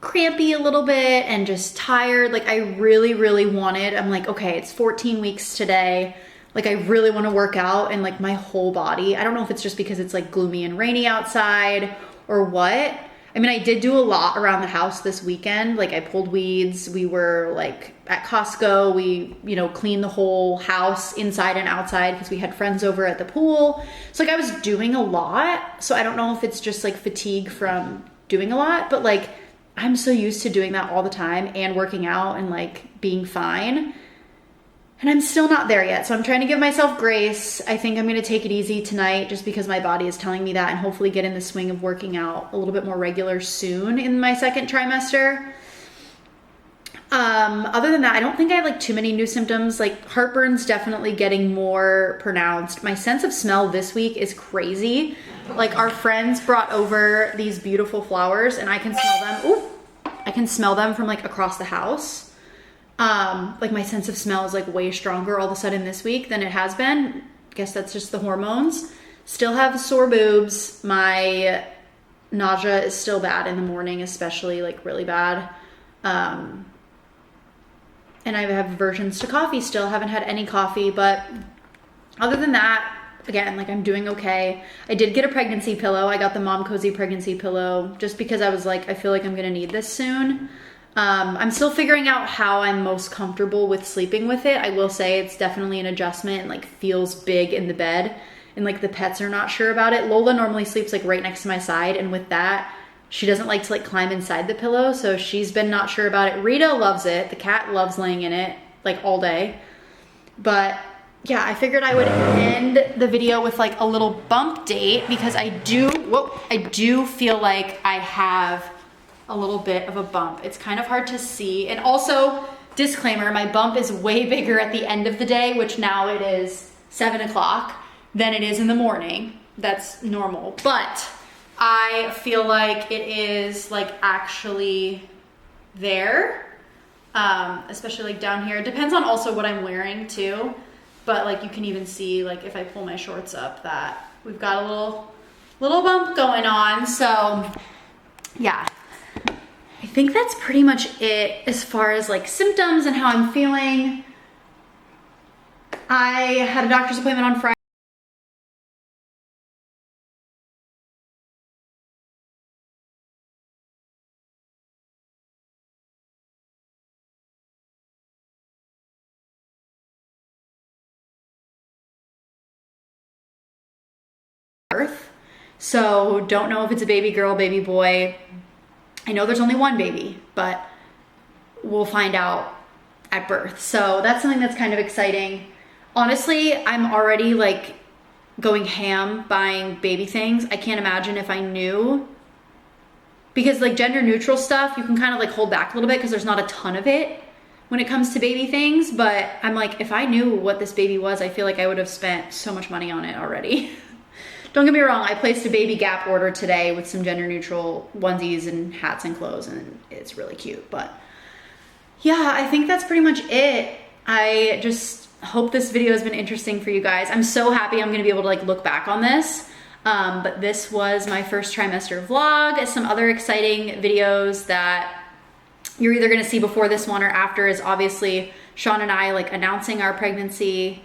crampy a little bit and just tired. Like I really, really wanted, I'm like, okay, it's 14 weeks today. Like I really want to work out, and like my whole body. I don't know if it's just because it's like gloomy and rainy outside or what. I mean, I did do a lot around the house this weekend. Like I pulled weeds. We were like at Costco. We, you know, cleaned the whole house inside and outside because we had friends over at the pool. So like I was doing a lot. So I don't know if it's just like fatigue from doing a lot, but like I'm so used to doing that all the time and working out and like being fine. And I'm still not there yet. So I'm trying to give myself grace. I think I'm going to take it easy tonight just because my body is telling me that, and hopefully get in the swing of working out a little bit more regular soon in my second trimester. Other than that, I don't think I have like too many new symptoms. Like heartburn's definitely getting more pronounced. My sense of smell this week is crazy. Like our friends brought over these beautiful flowers, and I can smell them. Ooh, I can smell them from like across the house. Like my sense of smell is like way stronger all of a sudden this week than it has been. Guess that's just the hormones. Still have sore boobs. My nausea is still bad in the morning, especially like really bad. And I have aversions to coffee still. Haven't had any coffee, but other than that, again, like I'm doing okay. I did get a pregnancy pillow. I got the Mom Cozy pregnancy pillow just because I was like, I feel like I'm gonna need this soon. I'm still figuring out how I'm most comfortable with sleeping with it. I will say it's definitely an adjustment, and like feels big in the bed, and like the pets are not sure about it. Lola normally sleeps like right next to my side, and with that, she doesn't like to like climb inside the pillow, so she's been not sure about it. Rita loves it. The cat loves laying in it like all day. But yeah, I figured I would end the video with like a little bump date because I do feel like I have a little bit of a bump. It's kind of hard to see. And also, disclaimer, my bump is way bigger at the end of the day, which now it is 7 o'clock, than it is in the morning. That's normal. But I feel like it is like actually there, especially like down here. It depends on also what I'm wearing too. But like you can even see like if I pull my shorts up that we've got a little bump going on. So yeah. I think that's pretty much it as far as like symptoms and how I'm feeling. I had a doctor's appointment on Friday. So don't know if it's a baby girl, baby boy. I know there's only one baby, but we'll find out at birth. So that's something that's kind of exciting. Honestly, I'm already like going ham buying baby things. I can't imagine if I knew, because like gender neutral stuff, you can kind of like hold back a little bit because there's not a ton of it when it comes to baby things. But I'm like, if I knew what this baby was, I feel like I would have spent so much money on it already. Don't get me wrong, I placed a baby Gap order today with some gender neutral onesies and hats and clothes, and it's really cute. But yeah, I think that's pretty much it. I just hope this video has been interesting for you guys. I'm so happy I'm gonna be able to like look back on this. But this was my first trimester vlog. Some other exciting videos that you're either gonna see before this one or after is obviously Sean and I like announcing our pregnancy,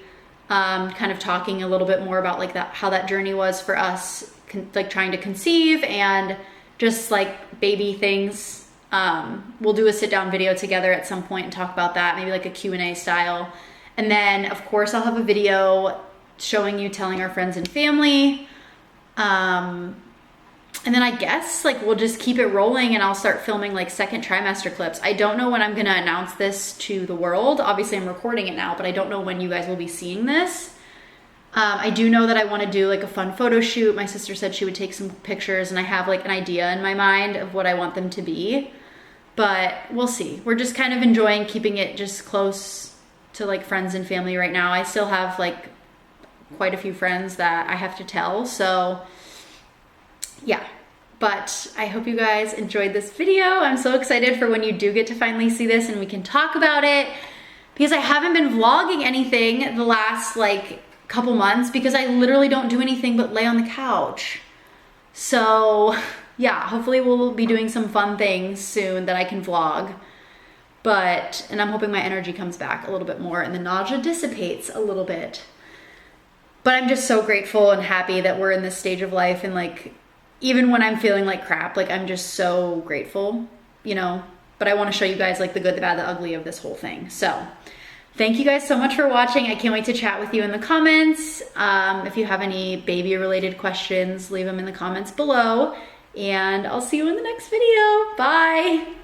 kind of talking a little bit more about like that, how that journey was for us, like trying to conceive and just like baby things. We'll do a sit down video together at some point and talk about that, maybe like a Q&A style. And then of course I'll have a video showing you telling our friends and family. And then I guess like we'll just keep it rolling and I'll start filming like second trimester clips. I don't know when I'm gonna announce this to the world. Obviously I'm recording it now, but I don't know when you guys will be seeing this. I do know that I wanna do like a fun photo shoot. My sister said she would take some pictures and I have like an idea in my mind of what I want them to be, but we'll see. We're just kind of enjoying keeping it just close to like friends and family right now. I still have like quite a few friends that I have to tell, so yeah. But I hope you guys enjoyed this video. I'm so excited for when you do get to finally see this and we can talk about it, because I haven't been vlogging anything the last like couple months because I literally don't do anything but lay on the couch. So yeah, hopefully we'll be doing some fun things soon that I can vlog. And I'm hoping my energy comes back a little bit more and the nausea dissipates a little bit. But I'm just so grateful and happy that we're in this stage of life, and like, even when I'm feeling like crap, like I'm just so grateful, you know? But I wanna show you guys like the good, the bad, the ugly of this whole thing. So thank you guys so much for watching. I can't wait to chat with you in the comments. If you have any baby related questions, leave them in the comments below, and I'll see you in the next video. Bye.